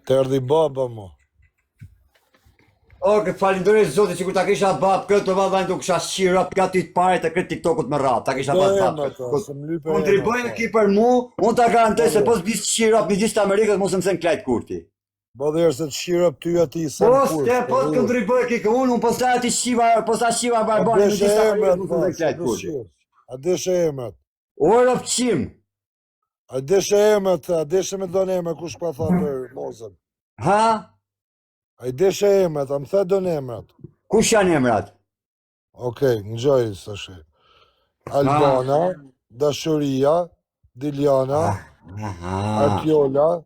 Të erdhi baba mo. Oke, falinderit Zotit që kur ta kisha bab këtë vallajnë do kisha shira gati të pare të këtë TikTokut me radhë. Ta kisha Do bab ema këtë. ta, se më lype Kontriboj ema. ki për mu, unë ta garantoj se pos bis shira midis të Amerikës mos më sen klajt kurti. Bo dhe është të shira ty ati i sen Pos kur. te pos kontriboj ki kë unë pos ta ati shiva, pos ta shiva barbani midis të Amerikës mos më sen klajt kurti. A deshe emet. Ora pëqim. A deshe emet, a deshe me do në emet, kush pa tha për mozën. Ha? A i deshe emet, a më the do në emet. Kush janë emrat? Okej, në gjoj së shi. Albana, Dashuria, Diljana, Artiola,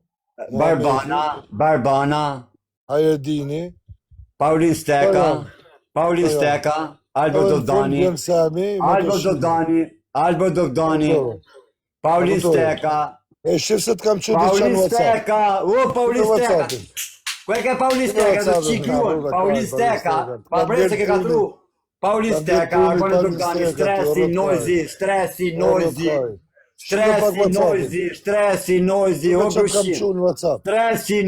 Barbana, Ajedini, Paulin Steka, Albo Dodani, Albo Dodani, Paulin Steka, E shifë se të kam që diqan Paulin WhatsApp. Steka, Paulin Steka. Ku e ke Paulin Steka, do të qikruan, Paulin Steka, pa bre se ke ka tru. Paulin Steka, Albo Dodani, stresi, noizi, o gërshim. Stresi,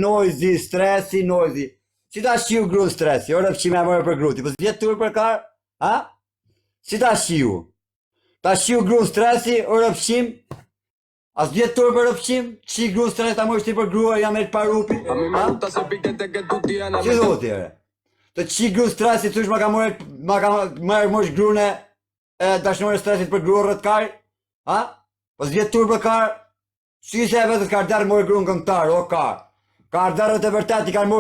noizi. Si ta shiu gru stresi, ora që me mërë për gruti, pës vjetë tur për karë, ha? Si ta shiu? Ta shiu gru stresi, ora pëshim, as vjetë tur për pëshim, që gru stresi ta mërë shti për grua, jam e të parupi, ha? Që do tjere? Të që gru stresi, të ma ka mërë mosh grune, dashnore stresit për grua rrët karë, ha? Pës vjetë tur për karë, që i se e vetët kardarë mërë grunë këmëtarë, o karë. Kardarët e vërtet i kanë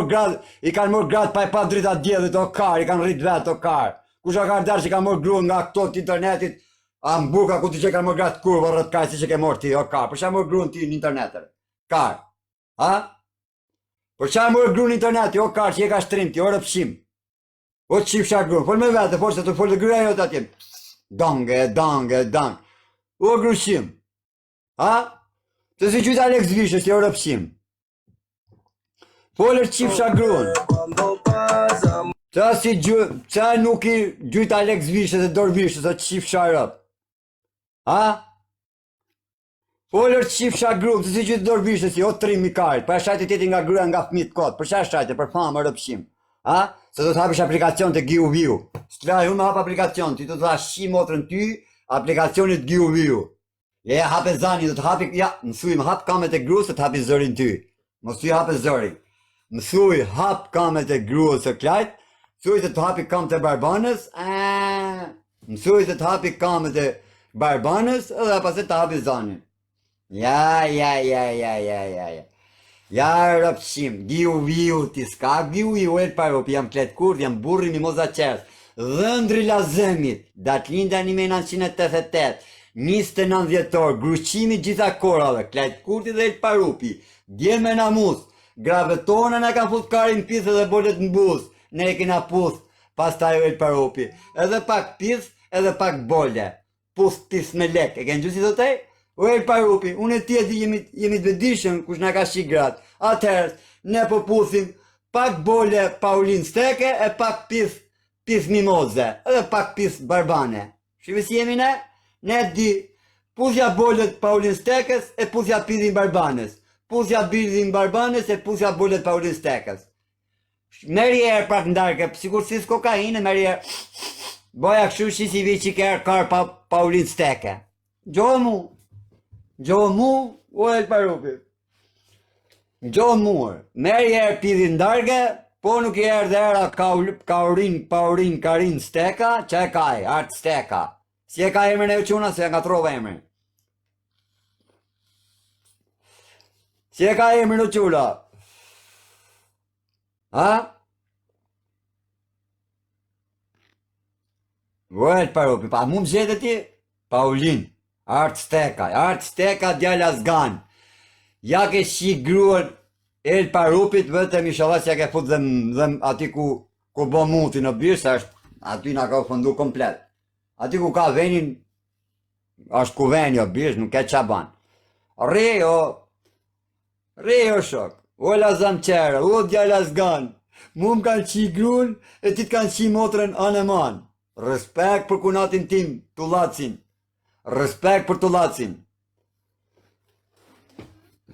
morë grad pa e pa drita djedhët, o karë, i kanë rritë vetë, o karë. Kusha kardarë që i kanë morë grunë nga këto të internetit, a mbuka ku ti që i kanë morë grad kurva rrët kaj si që ke morë ti, o karë. Për që morë grunë ti në internetër? Karë, ha? Për që morë grunë në interneti, o karë, që i ka shtrim ti, o rëpshim. O qip shak grunë, fol me vete, fol se të fol të gryja jo të atjem. Dange. O grushim, ha? Të si qyta Alex Vishës, jo rëpshim. Folër qip shagruan. Qa nuk i gjyta Alex Vishës e dorë Vishës o qip sharëp. Ha? Folër qip shagruan, të si gjyta dorë Vishës o trim i karit. Për e shajtë tjeti nga gruja nga fmit kotë. Për që shajtë, për famë rëpshim. Ha? Se do të hapish aplikacion të Giu Viu. Së të vajë unë me hap aplikacion, ti do të hashi motrën ty, aplikacionit Giu Viu. Ja, hape zani, do të hapi, ja, mësuj, më hap kamet e grusë, të hapi zërin ty. Mësuj hape zërin. Mësuj hap kamet e gruës së klajt, mësuj se të hapi kamet e barbanës, mësuj se të hapi kamet e barbanës, edhe pas e të hapi zanin. Ja. Ja, rëpshim, Giu Viu ti s'ka, Giu Viu e t'paropi, jam klet kurd, jam burri mi moza qers, dhëndri lazemit, datë linda 1988, 29 vjetor, gruqimi gjitha korave, klet kurdi dhe t'paropi, dje me namus, grave tona në ka fut karin pithë dhe bolet në buzë, ne e kina puth, pas ta jo e paropi, edhe pak pithë, edhe pak bole, puth pithë me lek, e kënë gjusi të tej? O e paropi, unë e tjeti jemi të vedishëm, kush në ka shi gratë, atëherës, ne po puthim, pak bole Paulin Steke, e pak pithë mimoze, edhe pak pithë barbane. Shive si jemi ne? Ne di, puthja bolet Paulin Stekes, e puthja pithin barbanes. Pusja bildin barbanes e pusja bullet Paulin Stekës. Meri erë pak ndarke, sigur si s'kokaine, meri erë, boja këshu shi si vi që kërë Paulin Steke. Gjohë mu, o e l'parupi. Gjohë mu, meri erë pidhin ndarke, po nuk i erë dhe era Karin Steka, që e kaj, Art Steka. Si e ka emrin e uquna, se e nga trova emrin. Si e ka emrin o qula? Ha? Vojt paropi, pa mu më zhete ti? Paulin, Art Steka djalla zgan. Ja ke shi gruën el parupit, vetëm i shala si ja ke fut dhe ati ku bo muti në birë, aty nga ka fundu komplet. Ati ku ka venin, është ku veni o birë, nuk e qaban. Re o shok, o lazam qera, o djalla zgan, mu më kanë qi grun e ti të kanë qi motrën aneman. Respekt për kunatin tim, tullacin. Respekt për tullacin.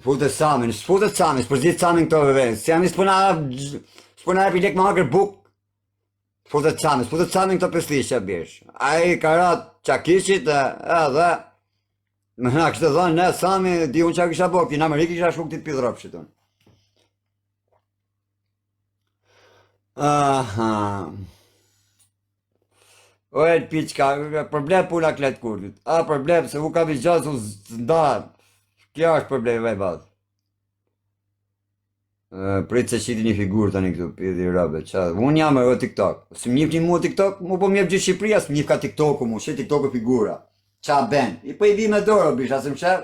Futet Samin, s'futet Samin, s'përzit Samin këto vëve. Sami s'puna e lek më hagër buk. Futet Samin këto peslishe bish. Ai ka rat Çakishit edhe më na kishte thënë ne Sami di unë çka kisha bërë, në Amerikë kisha shku këtë pidhrapshit unë. Aha. O e piçka, problem puna klet kurdit. A problem se u ka vizgjas u zda. Kjo është problemi më i madh. Prit se qiti një figurë tani këtu, pidi rabe, unë jam e TikTok. Se më njifni mua TikTok, mu po më jep gjithë Shqipëria, s'më njif ka TikToku mu, që TikToku figura. Qa ben? I po i vi me dorë, bisha, se më shef.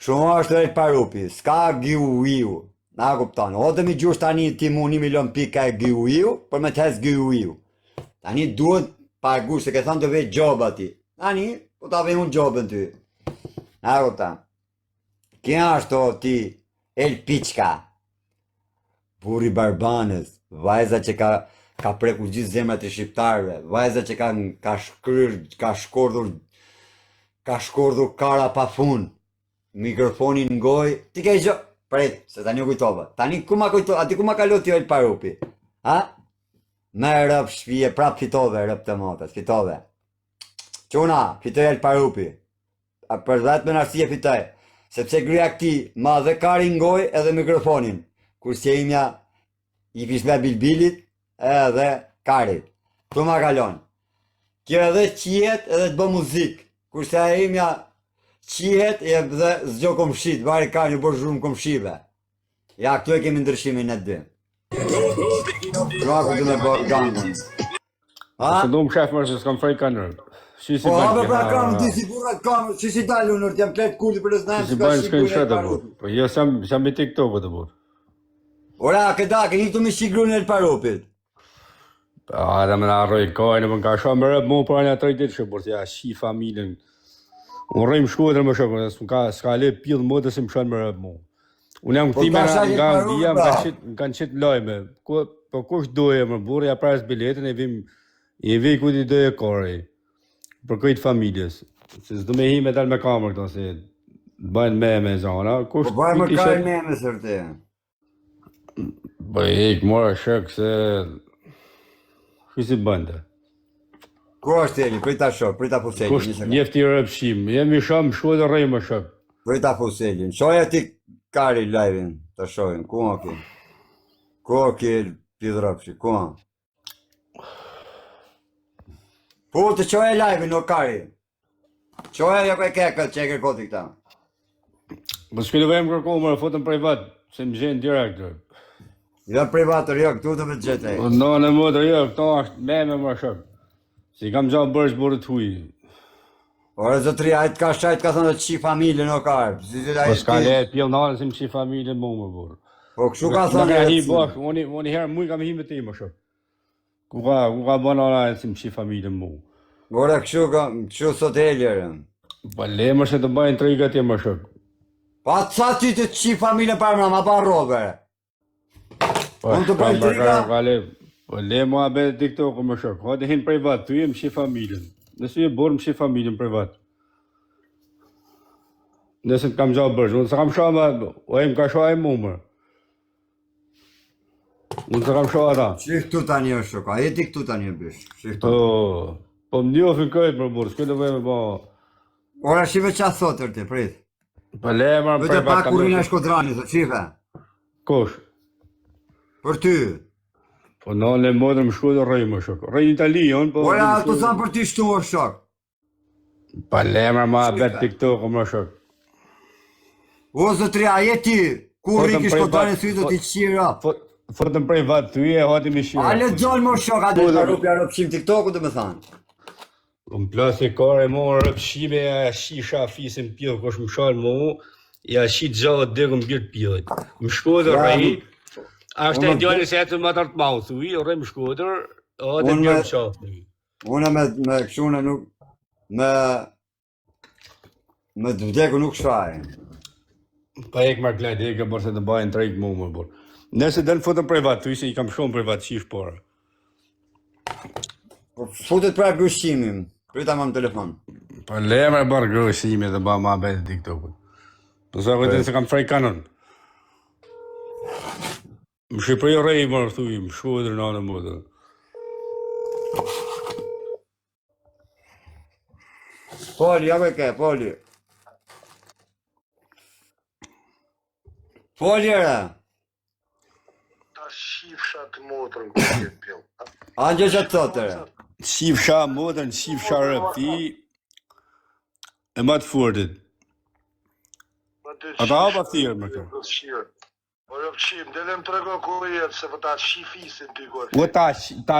Shumë është e parupi, s'ka giu-iu. Na kupton, o dhe mi gjush tani ti mu 1 milion pika e giu-iu, për me të hes giu-iu. Tani duhet pagu, se ke thonë të vej gjoba ti. Tani, po ta vej unë gjobën ty. Na kupton. Kja është o ti, El Piçka, burri barbanës, vajza që ka preku gjithë zemrat e shqiptarëve, vajza që ka shkordhur kara pa fun, mikrofonin në goj, ti ke gjo, pret, se tani u kujtova, tani ati ku ma kalot jo El Parupi, ha? Me rëp shpije, prap fitove, rëp të motës, fitove. Quna, fitoj El Parupi, për 10 me nërësie fitoj. Sepse gryja këti ma dhe kari ngoj edhe mikrofonin, kurse imja i fishme bilbilit edhe karit. Tu ma kalon. Kjo edhe qihet edhe të bë muzik, kurse imja qihet edhe zgjo komshit, vari ka një bërë zhrumë komshive. Ja, këtu e kemi ndryshimin e dy. Pra ku të me bërë gangën. Se du më shef mërë se s'kam frej kanër. Po, hape pra kam, di sigurat kam, që si dalë unër, t'jam kletë kulli për lëznajmë, Si bajnë screenshot e bërë. Po jo, s'jam i TikTok të bërë. Ora, këta, ke një të me shikru në El Parupit. Dhe me në arroj kajnë, më ka shumë më rëpë mu për anë atër ditë shë, ja shi familjen. Unë rëjmë shkuatër më shumë, s'ka le pjellë më të se më shumë më rëpë mu. Unë jam këtime nga dhja, më kanë qitë lojme. Po kush doje më burë, ja prajës biletën e vi ku ti doje kore. Për këtë familjes. Se s'du me hi me dalë me kamerë këto, se bëjnë me zona. Po bëjnë më kaj me sërte. Po ik, mora shëk se... Që si bënde? Ku është Eli? Prita shok, prita fuselin. Kusht njefti rëpshim, jemi shumë shku edhe rëjmë më shok. Prita fuselin. Shoja ti kari live-in, të shojnë. Ku o ki? Ku o ki pidrëpshi, ku o? Po të qoja live-in o kari. Qoja jo e kekët që e kërkoti këta. Po s'këllë vejmë kërku më fotën privat, se më gjenë direkt. Jo privatër, jo, këtu të me të gjete. No, në mëtër, jo, këto është me më shok. Si kam gjatë bërës bërët huj. Ore zotri, ajtë ka shajtë ka thonë të qi familje në karë. Po s'ka letë pjellë në alë si më qi familje më më bërë. Po kështu ka thonë e të... Unë herë muj kam hi me ti më shok. Ku ka bënë alë si më qi familje më. Ore kështu sot heljerën. Po le më se të bëjnë të rigat e më shok. Pa ca ty të qi familje për mëna, ma pa robe. Unë të bëjnë të riga? Po le mua be TikTok më shok. Hajde hinë privat, tu jem shi familjen. Nëse je borë më shi familjen privat. Nëse të kam gjatë bërsh, unë të kam shoha o e më ka shoha e mu mërë. Unë të kam shoha ata. Që këtu tani është shok, a jeti këtu tani e bish. Po më njofin këtë më burë, s'këllë vejme po... Ora shive qa thotër ti, prit. Po le më privat kam Vete pa kurina Shkodrani, thë qive. Kosh? Për ty. Po në në modër më shku dhe rëj më shok. Rëj Itali, jonë po... Oja, të thamë për ty shtu o shok. Pa lemra ma bet TikTok më shok. O zotri, a je ti? Ku riki Shkodrani sy do t'i qira? Fotën privat, tu je hati mi shira. A le gjallë më shok, a dhe rupja rëpshim TikToku të me thanë. Më plasi kare mu rëpshime, a shisha fisin pjellë, kosh më shalë mu, ja shi gjallë dhe më bjërë pjellë. Më shku dhe rëj, ashtë e djallë se e të më tërtë mau, thuj, rëj më shku dhe, o dhe bjërë më shafë. Une me këshune nuk, me të vdeku nuk shfajnë. Pa ek marrë klejt, e ka bërë se të bajnë të rejtë mu më bërë. Nëse dhe në fotën privat, thuj se i kam shumë privat, qish porë. Futet pra gushimin. Prita më në telefon. Po lemre bërë grësime dhe ba ma bete TikTokut. Po sa këtë se kam frej kanon. Më Shqipëri rej mërë thuj, më shkodrë në anë më dhe. Poli, ja ke, Poli. Poli era. Ta shifsha të motrën këtë pjell. Angje që të thotë era. Shifsha modern, shifsha rëp, ti e ma të furtit. Ata hapa thirë më kërë. Po jo pëqim, delem të rego ku jetë, se po ta shifisin ty kur. Po ta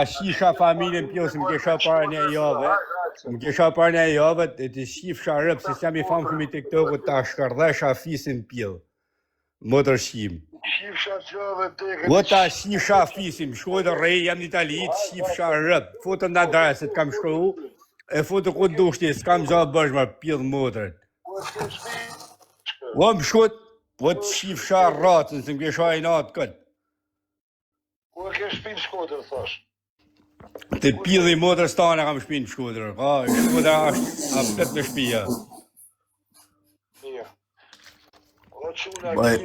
shisha familjen pjellë, se më kesha parë një jave. Më kesha parë një jave, e të shifsha rëp, se s'jam i famë shumë i TikTokut, ta shkardhesha fisin pjellë. Më të shqim. Shifsha qove teke. Po ta shisha fisim, shkoj dhe rej, jam në Itali, shifsha rëp. Foto në darë, se t'kam shkru, e foto ku dushti, s'kam gjatë bëshma, pjellë motërët. O më shkot, po të shifsha ratën, se më kesha i natë këtë. Ku e ke shpinë Shkodër, thash? Të pjellë i motër stane kam shpinë në Shkodër. Ka, Shkodër është apet me shpia. Mija. O quna, Baj.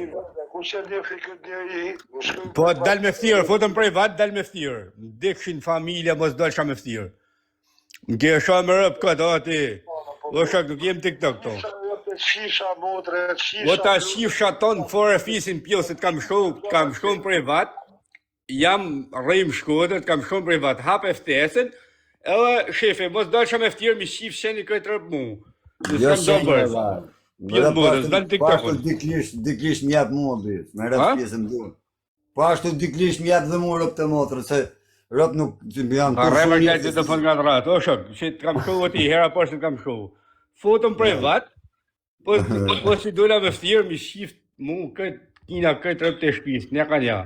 ku që njefi këtë njeri, më shkoj... Po dal me fthirë, fotën prej vatë, dal me fthirë. Më dekshin familja, mos dalësha me fthirë. Më kesha me rëpë këtë, o ti. O shak, nuk jem TikTok to. Shifsha motre, shifsha... O ta shifsha tonë, fore fisin pjellë, se t'kam shkon prej vatë. Jam rejmë Shkodër, t'kam shkon prej vatë, hap e ftesën, edhe shefe, mos dalësha me fthirë, mi shif sheni këtë rëpë mu. Jo shenjë e va. Pjellë modës, dalë TikTokut. Po ashtu diklish m'jep mua dhe, me rëpë pjesë më duhet. Po ashtu diklish m'jep dhe mua rëpë të motrë, se rëpë nuk janë Ka rëmër që të fën nga të ratë, o shok, që t'kam shkohu ti, hera poshtë t'kam shkohu. Fotën prej vatë, po si dola me fthirë, mi shift mu këtë kina këtë rëpë të shpisë, një ka nja.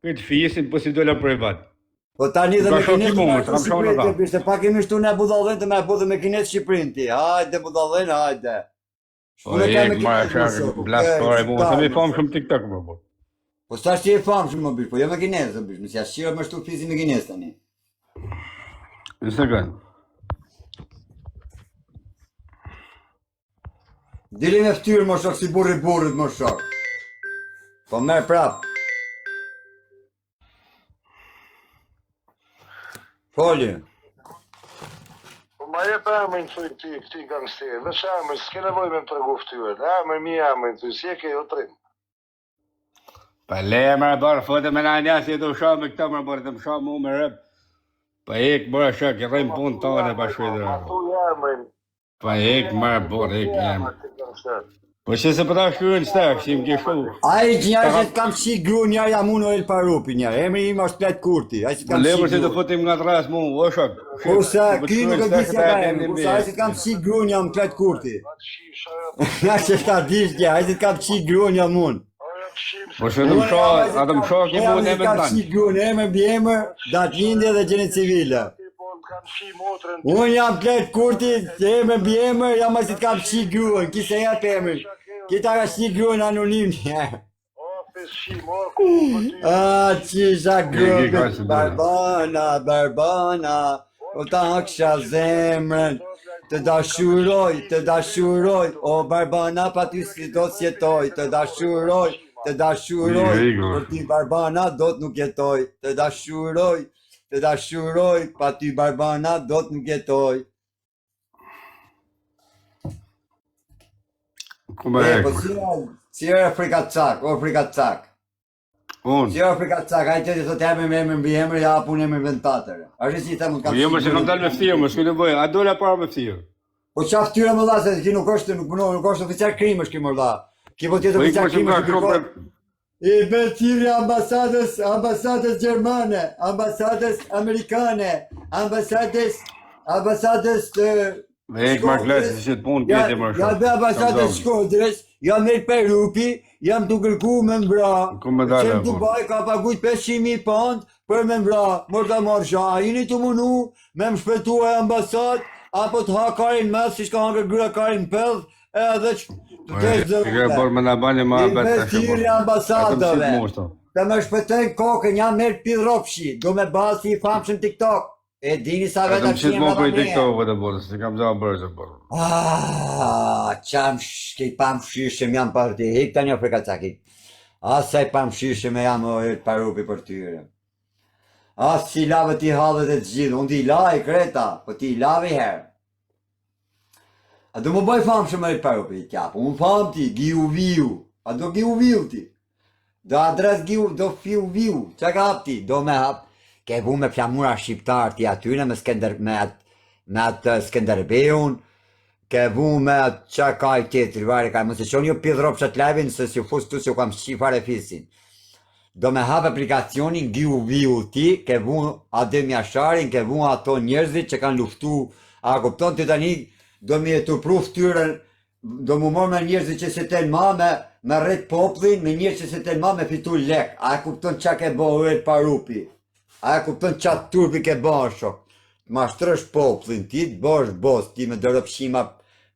Këtë fisin, po si dola prej vatë. Po tani dhe me kinesë t'kam shohë në ta. se pa kemi shtu në budallën të me bu dhe me kinesë Shqiprin ti. Hajde budallën, hajde. Po e kë marrë shakë, blastore, mu, se mi famë shumë TikTok më bërë. Po s'ta që e famë shumë më bish, po jo me kinesë, bish, nësja shqira me shtu fisin me kinesë tani. Në sekund. Dili me ftyrë më shok, si burrit më shok. Po merë prap. Poli. Po ma jep emrin thuj ti gangsterë, veç emrin, s'ke nevoj me më tregu ftyrën, emrin mi emrin thuj, si e ke o trim. Pa le më bërë, fote me në një, si e do shohë me këta më bërë, të më shohë mu me rëpë. Pa ek bërë shak, e rejmë punë tane pa shvedrë. Thuj emrin. Pa ek më bërë, ek jemë. Po që se pëta shkyrën stek, si më kishu. Ai që njarë që t'kam qi gru njarë jam unë o El Parupi njarë, emri im është Plet Kurti, ai që t'kam qi Lemër se të gru. fotim nga të rasë mu, o shak. Kurse, ky nuk e di se ka emri, kurse ai që t'kam qi gru jam Plet Kurti. Nga që t'ka dishkja, ai që t'kam qi gru jam unë. Po që të më shohë, atë më shohë ki mu në emër Kam tanë. qi gru në emër bë emër, datë lindje dhe gjeni civile. Unë jam Plet Kurti, emër bë emër, jam ai që t'kam qi gruën, kise jep emrin. Kita ka qi gruën anonim njerë. Qisha gruën, barbana, o ta haksha zemrën, të dashuroj, o barbana pa ty si do s'jetoj, të dashuroj, për ty barbana do të nuk jetoj, të dashuroj, pa ty barbana do të nuk jetoj. Kume e Po si e frikat cak, o frikat cak. unë. Si e frikat cak, ai që të thot emër me emër mbi emër, ja apun emër vend tatër. Ashtë si i them kam. Jo më se kam dalë me fthirë, më s'ku nevojë, a dola para me fthirë. Po qa ftyre më dha, se ki nuk është, nuk është oficer krim është ki më dha. Ki po tjetë Po oficer ikë më krim që është ka kërkoj. I betiri ambasadës Gjermane, ambasadës Amerikane, ambasadës të... Me ikë më klesë, si që të punë pjeti më shumë. Ja dhe ambasadës Shkodrës, jam në Perupi, jam të kërku me mbra. Ku me dalë, Qem po? Dubai ka pagujt 500.000 pound për me mbra. Mërë ta marrë sha, a jini të munu me më shpetu e ambasad, apo të ha karin mëth, si shka hangër gryra karin pëllë, edhe që të tesh Ti ke bërë me në bani ma betë të investiri ambasadove. Të më shpëtën kokën, jam merë pidropshi, do me bazë si i famshën TikTok. E dini sa E vetë të më që qitë jem më rrëta për i meje. TikTok të bërë, se kam za bërë që bërë. Qam shkej pam shishëm jam për ti, hik tani o frika cakik. Asaj pam shishëm e jam o e parupi për tyre. As si lave ti halët e të gjithë, unë ti laj kreta, po ti lave i herë. A do më bëj famë shumë e parupi i kjapë, unë famë ti, giu viu, a do giu viu ti. Do adres giu, do fiu viu, që ka hap ti, do me hap. Ke vu me flamura shqiptar ti atyre me atë Skenderbeun, ke vu me atë qa ka i tjetëri, vari ka, mëse qoni ju pidh ropshat levin, se si fus tu si u kam shqifar e fisin. Do me hap aplikacionin giu viu ti, ke vu Adem Jasharin, ke vu ato njerëzit që kanë luftu, a kupton ti tani, do me jetu pru ftyrën, do mu mor me njerëzit që se ten ma me rrit poplin, me njerëz që se ten ma me fitu lek, a kupton qa ke bo e parupi. A e kupton qatë turpi ke bërë shok. Ma shtrësh poplin ti, të bosh bos, ti me do rëpshima,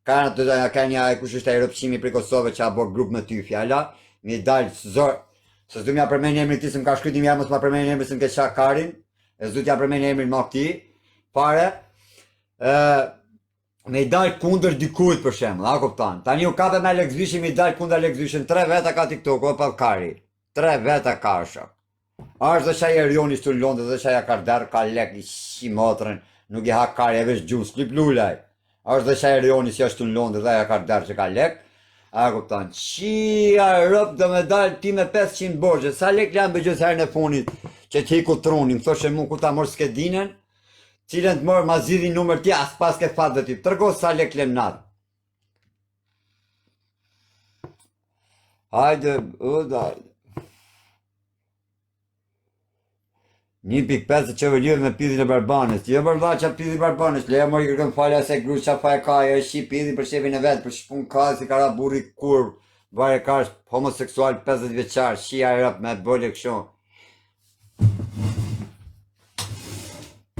ka një e kush është e rëpshimi për Kosovë që a bërë grup me ty fjalla, mi dalë zor, se s'du m'ja përmen emrin ti se m'ka shkryti mja, mos ma përmen emrin se m'ke qa karin, e s'du t'ja përmen emrin ma këti, pare, me i dalë kundër dikujt për shemë, a kuptan. Tani u kape me Alex Vishin, me i dalë kundër Alex Vishin, 3 veta ka TikTok, o pa kari, 3 veta ka shok. Ashtë dhe shaj e rioni shtu në Londë, dhe shaj e kardar, ka lek i shi motrën, nuk i ha kari e vesh gjumë, s'klip lullaj. Ashtë dhe shaj e rioni si ashtu në Londë, dhe e kardar që ka lek. A kuptan, qia rëp dhe me dalë ti me 500 borgje, sa lek janë bëgjës herë në funit, që t'hiku truni, më thoshe mu ku ta morë skedinen, cilën të morë ma zidhi numër ti, as pas ke fatë dhe ti, tërgo sa lek lem natë. Hajde, dajde. 1.5 që vë lidhë me pidhin e barbanës. Jo bërda që pidhin e barbanës, leja mori kërkën falja se gru që fa e ka, e shi pidhin për shefin e vetë, për shpun ka si ka ra burri kur, vare ka është homoseksual 50 vjeqar, shi a rap me bëllë këshon.